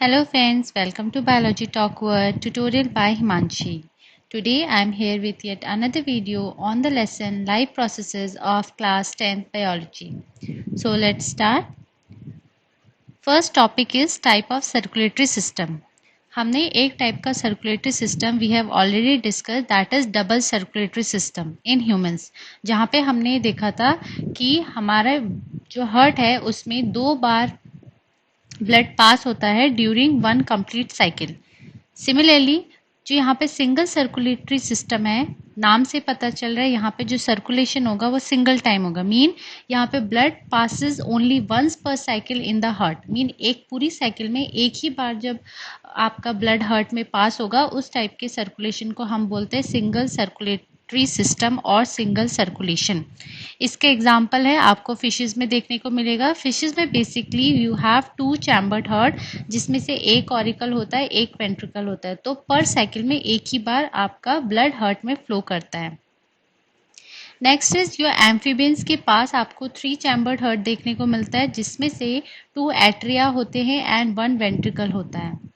Hello friends, welcome to Biology Talk Word tutorial by Himanshi. Today I am here with yet another video on the lesson Life Processes of Class 10th Biology. So let's start. First topic is type of circulatory system. हमने एक type का circulatory system we have already discuss that is double circulatory system in humans, जहाँ पे हमने देखा था कि हमारा जो हार्ट है उसमें 2 बार ब्लड पास होता है during one complete cycle. Similarly जो यहाँ पे सिंगल सर्कुलेटरी सिस्टम है, नाम से पता चल रहा है यहाँ पे जो सर्कुलेशन होगा वो सिंगल टाइम होगा। मीन यहाँ पे ब्लड पासिस ओनली वंस पर cycle in the heart. Mean एक पूरी साइकिल में एक ही बार जब आपका ब्लड हार्ट में पास होगा उस टाइप के सर्कुलेशन को हम बोलते हैं सिंगल सर्कुलेटरी सिस्टम और सिंगल सर्कुलेशन। इसके एग्जाम्पल है आपको फिशेस में देखने को मिलेगा। फिशेस में basically you have 2 chambered heart, जिसमें से एक ऑरिकल होता है, एक वेंट्रिकल होता है। तो पर साइकिल में एक ही बार आपका ब्लड हार्ट में फ्लो करता है। नेक्स्ट इज योर एम्फीबियंस के पास आपको 3 चैम्बर्ड हार्ट देखने को मिलता है, जिसमें से 2 एट्रिया होते हैं एंड 1 वेंट्रिकल होता है।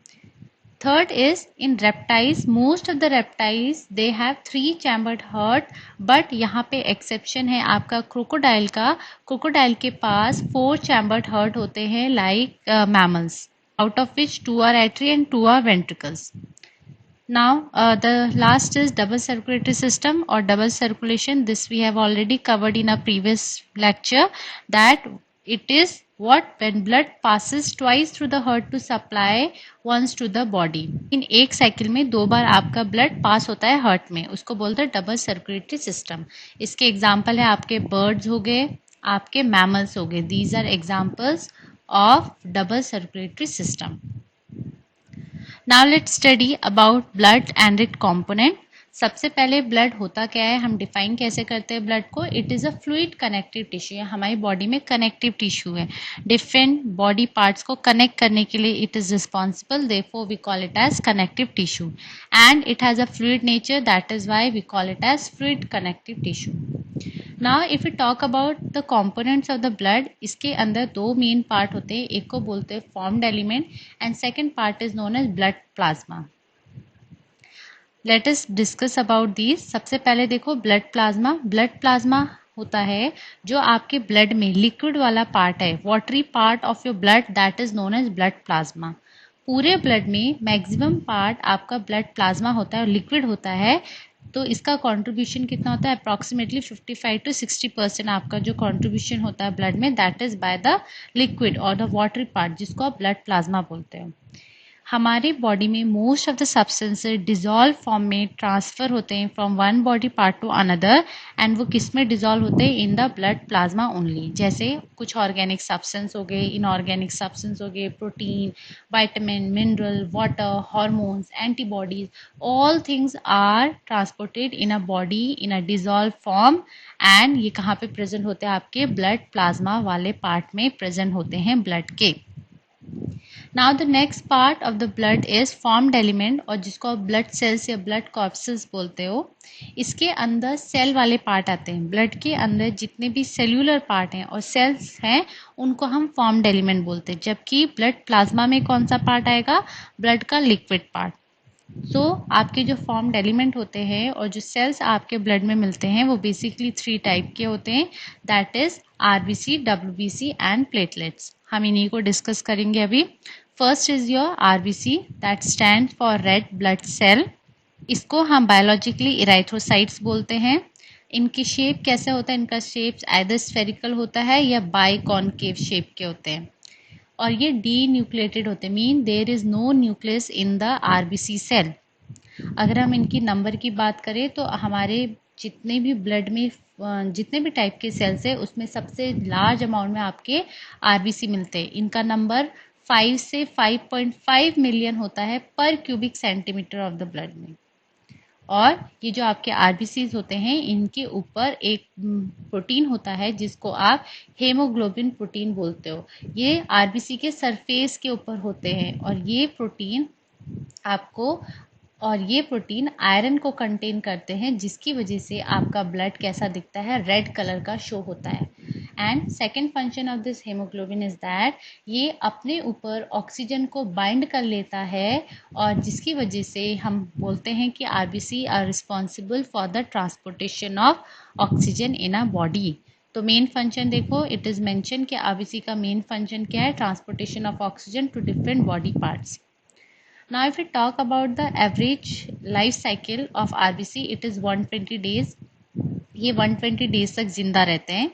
Third is in reptiles, most of the reptiles they have 3 chambered heart, but यहाँ पे exception है आपका क्रोकोडाइल का। क्रोकोडाइल के पास 4 chambered heart होते हैं like mammals, out of which 2 are atria and 2 are ventricles. Now the last is double circulatory system or double circulation. This we have already covered in a previous lecture that it is what when blood passes twice through the heart to supply once to the body. इन एक cycle में 2 बार आपका blood pass होता है heart में, उसको बोलते हैं double circulatory system. इसके एग्जाम्पल है आपके बर्ड्स हो गए, आपके मैमल्स हो गए। These are examples of double circulatory system. Now let's study about blood and it component. सबसे पहले ब्लड होता क्या है, हम डिफाइन कैसे करते हैं ब्लड को। It is a fluid connective tissue. हमारी बॉडी में कनेक्टिव टिश्यू है, डिफरेंट बॉडी पार्ट्स को कनेक्ट करने के लिए it is responsible, therefore we call it as connective tissue and it has a fluid nature, that is why we call it as fluid connective tissue. Now if you talk about the components of the blood, इसके अंदर 2 main part होते हैं। एक को बोलते हैं formed element and second part is known as blood plasma. Let us discuss about these. सबसे पहले देखो ब्लड प्लाज्मा। ब्लड प्लाज्मा होता है जो आपके ब्लड में लिक्विड वाला पार्ट है, watery part of your blood, that is known as blood plasma. पूरे ब्लड में मैक्सिमम पार्ट आपका ब्लड प्लाज्मा होता है और लिक्विड होता है। तो इसका कंट्रीब्यूशन कितना होता है, अप्रॉक्सीमेटली 55 to 60% आपका जो कंट्रीब्यूशन होता है ब्लड में, that is by the liquid और द वाटरी पार्ट, जिसको आप ब्लड प्लाज्मा बोलते हैं। हमारे बॉडी में most of the substances dissolve form में ट्रांसफर होते हैं from one body part two another, and वो किस में डिजॉल्व होते हैं, in the blood plasma only. जैसे कुछ ऑर्गेनिक सब्सटेंस हो गए, इनऑर्गेनिक सब्सटेंस हो गए, protein, vitamin, mineral, water, hormones, antibodies, all things are transported in a body in a dissolve form, and ये कहाँ पे प्रेजेंट होते हैं, आपके ब्लड प्लाज्मा वाले पार्ट में प्रेजेंट होते हैं ब्लड के। Now the next part of the blood is formed element, और जिसको आप ब्लड सेल्स या ब्लड कॉर्पसेस बोलते हो। इसके अंदर सेल वाले पार्ट आते हैं। ब्लड के अंदर जितने भी सेल्यूलर पार्ट हैं और सेल्स हैं उनको हम फॉर्म्ड एलिमेंट बोलते हैं। जबकि ब्लड प्लाज्मा में कौन सा पार्ट आएगा, ब्लड का लिक्विड पार्ट। सो आपके जो फॉर्म्ड एलिमेंट होते हैं और जो सेल्स आपके ब्लड में मिलते हैं वो बेसिकली 3 टाइप के होते हैं, that is RBC, WBC and platelets. हम इन्हीं को डिस्कस करेंगे अभी। First is your RBC, that stand for red blood cell. इसको हम बायोलॉजिकली इराइथ्रोसाइट्स बोलते हैं। इनकी शेप कैसे होता है, इनका शेप आइदर स्फेरिकल होता है या बाई कॉनकेव शेप के होते हैं, और ये डी न्यूक्लिएटेड होते हैं, mean there is no nucleus in the RBC cell. अगर हम इनकी नंबर की बात करें तो हमारे जितने भी ब्लड में जितने भी टाइप के सेल्स है उसमें सबसे लार्ज अमाउंट में आपके आरबीसी मिलते हैं। इनका नंबर 5 से 5.5 मिलियन होता है पर cubic centimetre of the blood में। और ये जो आपके आरबीसीज होते हैं इनके ऊपर एक प्रोटीन होता है जिसको आप हेमोग्लोबिन प्रोटीन बोलते हो। ये आरबीसी के सरफेस के ऊपर होते हैं, और ये प्रोटीन आयरन को कंटेन करते हैं, जिसकी वजह से आपका ब्लड कैसा दिखता है, रेड कलर का शो होता है। And second function of this haemoglobin is that ये अपने ऊपर ऑक्सीजन को बाइंड कर लेता है और जिसकी वजह से हम बोलते हैं कि RBC are responsible for the transportation of oxygen in a body. तो मेन फंक्शन देखो, इट इज मेंशन कि आरबीसी का मेन फंक्शन क्या है, transportation of oxygen to different body parts. Now if we talk about the average life cycle of RBC, it is 120 days। ये 120 days तक जिंदा रहते हैं।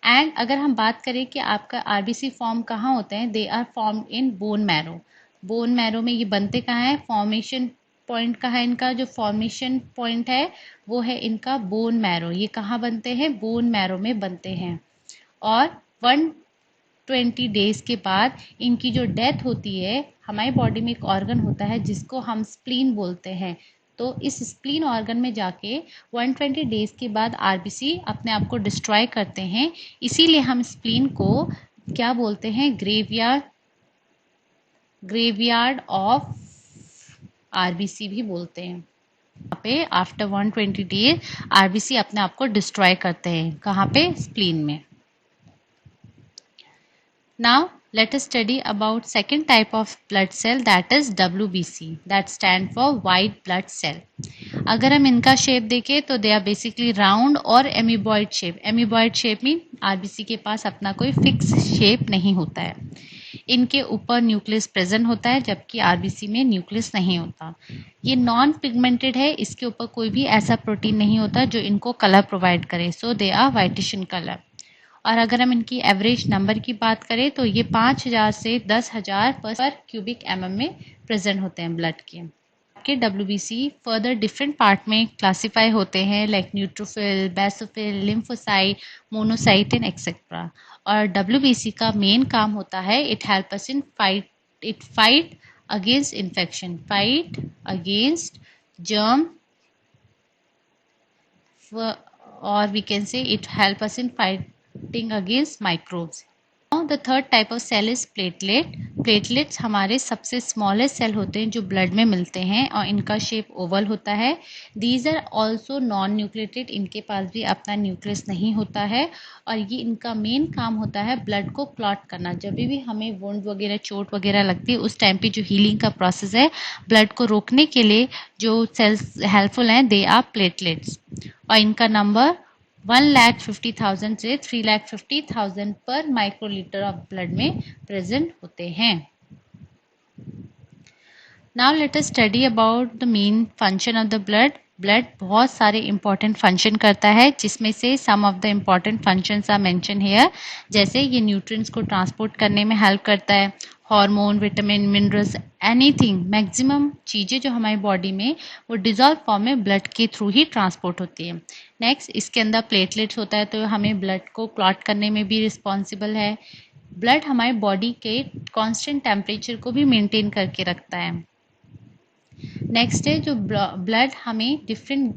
एंड अगर हम बात करें कि आपका आरबीसी फॉर्म कहाँ होते हैं, they are formed in bone marrow. Bone marrow में ये बनते कहाँ हैं, फॉर्मेशन पॉइंट कहाँ है इनका, जो फॉर्मेशन पॉइंट है वो है इनका बोन मैरो। ये कहाँ बनते हैं, बोन मैरो में बनते हैं। और 120 डेज के बाद इनकी जो डेथ होती है, हमारी बॉडी में एक ऑर्गन होता है जिसको हम स्प्लीन बोलते हैं, तो इस स्प्लीन ऑर्गन में जाके 120 डेज के बाद आरबीसी अपने आप को डिस्ट्रॉय करते हैं। इसीलिए हम स्प्लीन को क्या बोलते हैं, ग्रेवयार्ड ऑफ आरबीसी भी बोलते हैं। यहाँ पे आफ्टर 120 डेज आरबीसी अपने आप को डिस्ट्रॉय करते हैं, कहाँ पे, स्प्लीन में। Now let us study about second type of blood cell, that is WBC, that stand for white blood cell। अगर हम इनका शेप देखें तो दे आर बेसिकली राउंड और एमीबॉइड शेप। एमीबॉइड शेप में आरबीसी के पास अपना कोई फिक्स शेप नहीं होता है। इनके ऊपर न्यूक्लियस प्रेजेंट होता है जबकि आरबीसी में न्यूक्लियस नहीं होता। ये नॉन पिगमेंटेड है, इसके ऊपर कोई भी ऐसा प्रोटीन नहीं होता जो इनको कलर प्रोवाइड करे, so they are whitish in colour. और अगर हम इनकी एवरेज नंबर की बात करें तो ये 5000 से 10,000 पर क्यूबिक एमएम में प्रेजेंट होते हैं ब्लड के। डब्ल्यूबीसी फर्दर डिफरेंट पार्ट में क्लासिफाई होते हैं, like neutrophil, basophil, lymphocyte, monocyte and etcetera. और डब्ल्यूबीसी का मेन काम होता है, it help us in fight against infection, fight against germ, or we can say it help us in fighting against microbes। Now the third type of cell is platelet। Platelets हमारे सबसे smallest cell होते हैं जो blood में मिलते हैं और इनका शेप ओवल होता है। These are also non nucleated, इनके पास भी अपना न्यूक्लियस नहीं होता है और ये इनका मेन काम होता है ब्लड को क्लॉट करना। जब भी हमें वुंड वगैरह, चोट वगैरह लगती है उस टाइम पे जो हीलिंग का प्रोसेस है, ब्लड को रोकने के लिए जो सेल्स हेल्पफुल हैं, दे आर प्लेटलेट्स। और इनका नंबर 1,50,000 से 3,50,000 पर माइक्रोलीटर ऑफ ब्लड में प्रेजेंट होते हैं। Now let us study about the main function of the blood. Blood बहुत सारे इंपॉर्टेंट फंक्शन करता है, जिसमें से some of the important functions are mention here. जैसे ये न्यूट्रिएंट्स को ट्रांसपोर्ट करने में हेल्प करता है, hormone, vitamin, minerals, anything, maximum चीज़ें जो हमारी बॉडी में वो डिजॉल्व फॉर्म में ब्लड के थ्रू ही ट्रांसपोर्ट होती है। नेक्स्ट, इसके अंदर प्लेटलेट्स होता है, तो हमें ब्लड को क्लॉट करने में भी रिस्पॉन्सिबल है। ब्लड हमारे बॉडी के कांस्टेंट टेम्परेचर को भी मेंटेन करके रखता है। नेक्स्ट है जो ब्लड हमें different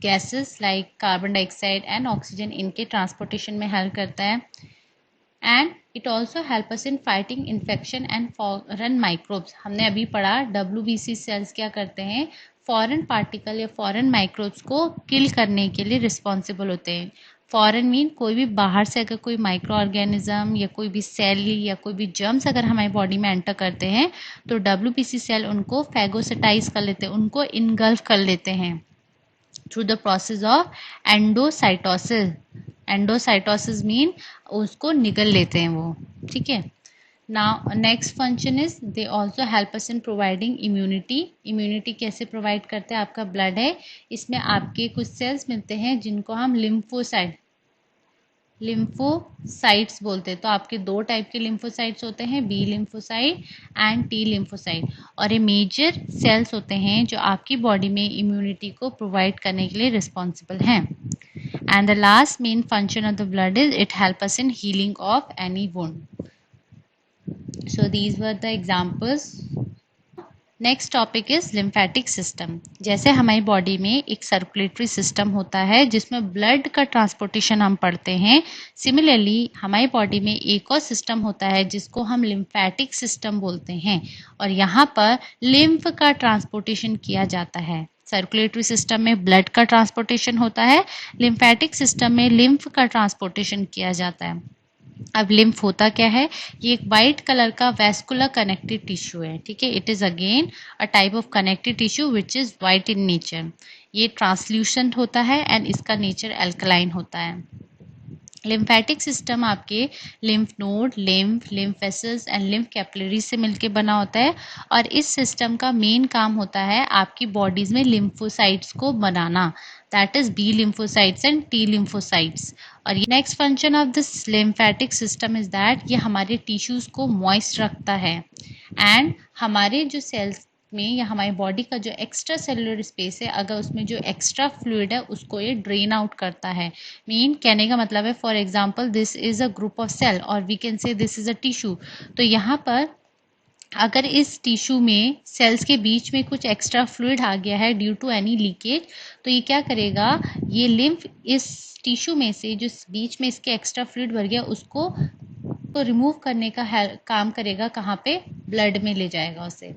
gases like carbon dioxide and oxygen, इनके ट्रांसपोर्टेशन में हेल्प करता है। And it also help us in fighting infection and foreign microbes. हमने अभी पढ़ा WBC सेल्स क्या करते हैं, फॉरेन पार्टिकल या फॉरेन माइक्रोब्स को किल करने के लिए रिस्पॉन्सिबल होते हैं। फॉरेन मीन कोई भी बाहर से अगर कोई माइक्रो ऑर्गेनिज्म या कोई भी सेल या कोई भी जर्म्स अगर हमारी बॉडी में एंटर करते हैं तो WBC सेल उनको फैगोसाइटाइज कर लेते हैं, उनको इनगल्फ कर लेते हैं through the process of endocytosis. Endocytosis mean उसको निगल लेते हैं वो, ठीक है। Now next function is they also help us in providing immunity. Immunity कैसे प्रोवाइड करते हैं, आपका ब्लड है, इसमें आपके कुछ सेल्स मिलते हैं जिनको हम लिम्फोसाइट्स बोलते हैं। तो आपके दो टाइप के लिम्फोसाइट्स होते हैं, B lymphocyte and T lymphocyte. और ये मेजर सेल्स होते हैं जो आपकी बॉडी में इम्यूनिटी को प्रोवाइड करने के लिए रिस्पॉन्सिबल हैं। And the last main function of the blood is it help us in healing of any wound. So these were the examples। Next topic is lymphatic system. जैसे हमारी body में एक circulatory system होता है जिसमें blood का transportation हम पढ़ते हैं, सिमिलरली हमारी बॉडी में एक और सिस्टम होता है जिसको हम लिम्फेटिक सिस्टम बोलते हैं और यहाँ पर लिम्फ का ट्रांसपोर्टेशन किया जाता है। सर्कुलेटरी सिस्टम में ब्लड का ट्रांसपोर्टेशन होता है, लिम्फेटिक सिस्टम में लिम्फ का ट्रांसपोर्टेशन किया जाता है। अब लिम्फ होता क्या है, ये एक वाइट कलर का वैस्कुलर कनेक्टिव टिश्यू है, ठीक है। It is again a type of connective tissue which is white in nature. ये ट्रांसल्यूसेंट होता है एंड इसका नेचर एल्कलाइन होता है। लिम्फेटिक सिस्टम आपके lymph node, lymph vessels and lymph capillary से मिलकर बना होता है और इस सिस्टम का मेन काम होता है आपकी बॉडीज में लिम्फोसाइट्स को बनाना, that is B lymphocytes and T lymphocytes. और ये next function of this lymphatic system is that ये हमारे टिश्यूज को मॉइस्ट रखता है एंड हमारे जो सेल्स में या हमारी बॉडी का जो एक्स्ट्रा सेलुलर स्पेस है, अगर उसमें जो एक्स्ट्रा फ्लूइड है उसको ये ड्रेन आउट करता है। मीन कहने का मतलब है, for example this is a group of cell और we can say this is a tissue. तो यहाँ पर अगर इस टिश्यू में सेल्स के बीच में कुछ एक्स्ट्रा फ्लूइड आ गया है ड्यू टू एनी लीकेज, तो ये क्या करेगा, ये लिम्फ इस टिश्यू में से जो बीच में इसके एक्स्ट्रा फ्लूइड भर गया उसको तो रिमूव करने का काम करेगा, कहाँ पे, ब्लड में ले जाएगा उसे।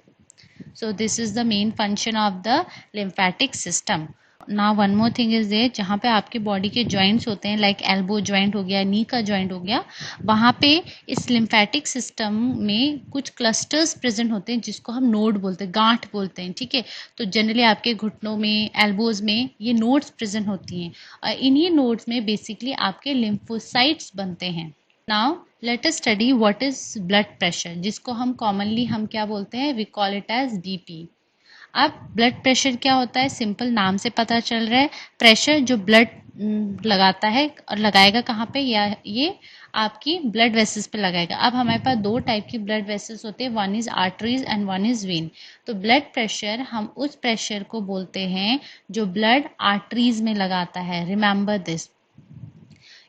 So this is the main function of the lymphatic system. Now one more thing is there, जहाँ पे आपके बॉडी के जॉइंट्स होते हैं लाइक एल्बो जॉइंट हो गया, नी का जॉइंट हो गया, वहाँ पे इस लिम्फेटिक सिस्टम में कुछ क्लस्टर्स प्रेजेंट होते हैं जिसको हम नोड बोलते हैं, गांठ बोलते हैं, ठीक है। तो जनरली आपके घुटनों में, एल्बोज में ये नोड्स प्रेजेंट होती हैं और इन्हीं नोड्स में बेसिकली आपके लिम्फोसाइट्स बनते हैं। Now let us study what is blood pressure, जिसको हम कॉमनली हम क्या बोलते हैं, we call it as BP. अब ब्लड प्रेशर क्या होता है, सिंपल नाम से पता चल रहा है, प्रेशर जो ब्लड लगाता है और लगाएगा कहाँ पे, या ये आपकी ब्लड वेसल्स पे लगाएगा। अब हमारे पास दो टाइप की ब्लड वेसल्स होते हैं, one is arteries and one is when. तो ब्लड प्रेशर, हम उस प्रेशर को बोलते हैं जो ब्लड आर्टरीज में लगाता है। Remember this,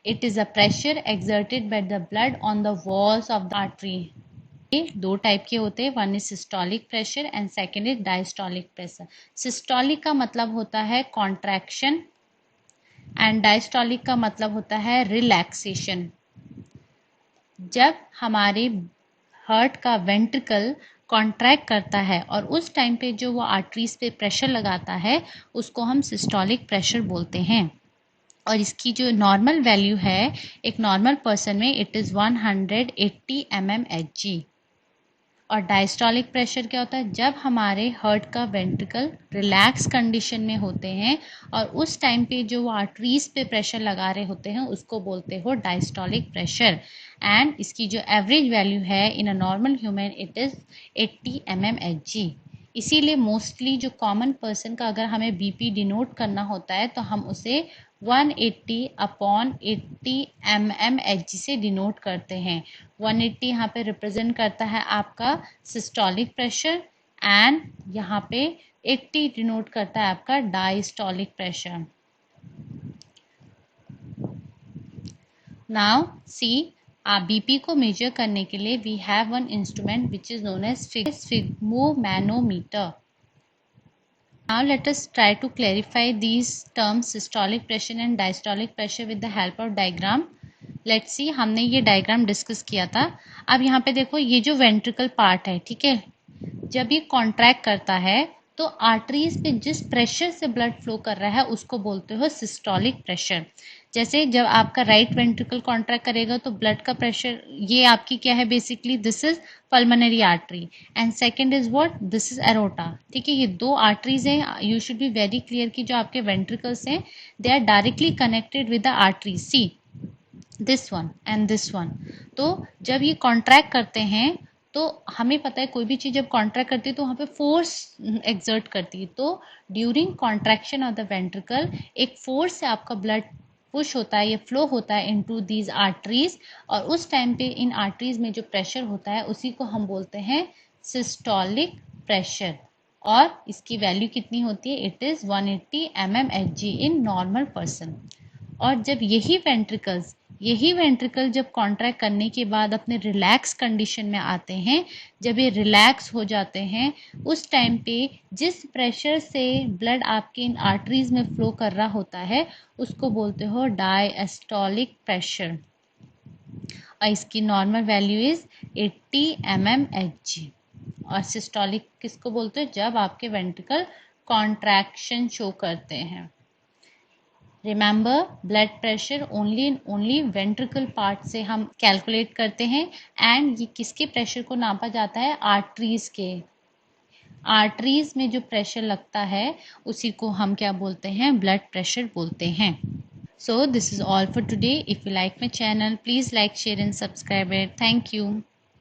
it is a pressure exerted by the blood on the walls of the artery. ये दो टाइप के होते हैं, one is systolic pressure and second is diastolic pressure. Systolic का मतलब होता है कॉन्ट्रैक्शन एंड डायस्टोलिक का मतलब होता है रिलैक्सेशन। जब हमारे हार्ट का वेंट्रिकल कॉन्ट्रैक्ट करता है और उस टाइम पे जो वो आर्टरीज पे प्रेशर लगाता है उसको हम सिस्टोलिक प्रेशर बोलते हैं। और इसकी जो नॉर्मल वैल्यू है एक नॉर्मल पर्सन में, इट इज़ 180 mmHg। और डायस्टोलिक प्रेशर क्या होता है, जब हमारे हार्ट का वेंट्रिकल रिलैक्स कंडीशन में होते हैं और उस टाइम पे जो वो आर्टरीज पे प्रेशर लगा रहे होते हैं उसको बोलते हो डायस्टोलिक प्रेशर। एंड इसकी जो एवरेज वैल्यू है in a normal human, it is 80 mmHg। इसीलिए मोस्टली जो कॉमन पर्सन का अगर हमें बीपी डिनोट करना होता है तो हम उसे 180/80 mmHg से डिनोट करते हैं। 180 यहाँ पे रिप्रेजेंट करता है आपका सिस्टोलिक प्रेशर एंड यहाँ पे 80 डिनोट करता है आपका diastolic pressure. Now see, BP को मेजर करने के लिए we have one instrument which is known as sphygmomanometer. Now let us try to clarify these terms systolic pressure and diastolic pressure with the help of diagram. Let's see, हमने ये diagram discuss किया था। अब यहाँ पे देखो, ये जो वेंट्रिकल पार्ट है, ठीक है, जब ये कॉन्ट्रैक्ट करता है तो आर्टरीज पे जिस प्रेशर से ब्लड फ्लो कर रहा है उसको बोलते हो सिस्टोलिक प्रेशर। जैसे जब आपका राइट वेंट्रिकल कॉन्ट्रैक्ट करेगा तो ब्लड का प्रेशर, ये आपकी क्या है, basically this is pulmonary artery and second is what, this is aorta, ठीक है। ये दो आर्टरीज हैं, you should be very clear कि जो आपके वेंट्रिकल्स हैं they are directly connected with the artery, see this one and this one. तो जब ये कॉन्ट्रैक्ट करते हैं तो हमें पता है कोई भी चीज़ जब कॉन्ट्रैक्ट करती है तो वहाँ पे फोर्स एक्सर्ट करती है। तो during contraction of the ventricle एक फोर्स से आपका ब्लड पुश होता है, ये फ्लो होता है इनटू दीज आर्टरीज और उस टाइम पे इन आर्टरीज में जो प्रेशर होता है उसी को हम बोलते हैं सिस्टोलिक प्रेशर। और इसकी वैल्यू कितनी होती है, it is 180 mmHg in normal person. और जब यही वेंट्रिकल जब कॉन्ट्रैक्ट करने के बाद अपने रिलैक्स कंडीशन में आते हैं, जब ये रिलैक्स हो जाते हैं उस टाइम पे जिस प्रेशर से ब्लड आपके इन आर्टरीज में फ्लो कर रहा होता है उसको बोलते हो डायस्टोलिक प्रेशर और इसकी नॉर्मल वैल्यू इज 80 mmHg। और सिस्टोलिक किसको बोलते हैं, जब आपके वेंट्रिकल कॉन्ट्रैक्शन शो करते हैं। Remember, blood pressure only ventricle part से हम कैलकुलेट करते हैं एंड ये किसके प्रेशर को नापा जाता है? आर्टरीज के। आर्टरीज में जो प्रेशर लगता है उसी को हम क्या बोलते हैं? ब्लड प्रेशर बोलते हैं। So this is all for today. If you like my channel, please like, share and subscribe it. Thank you.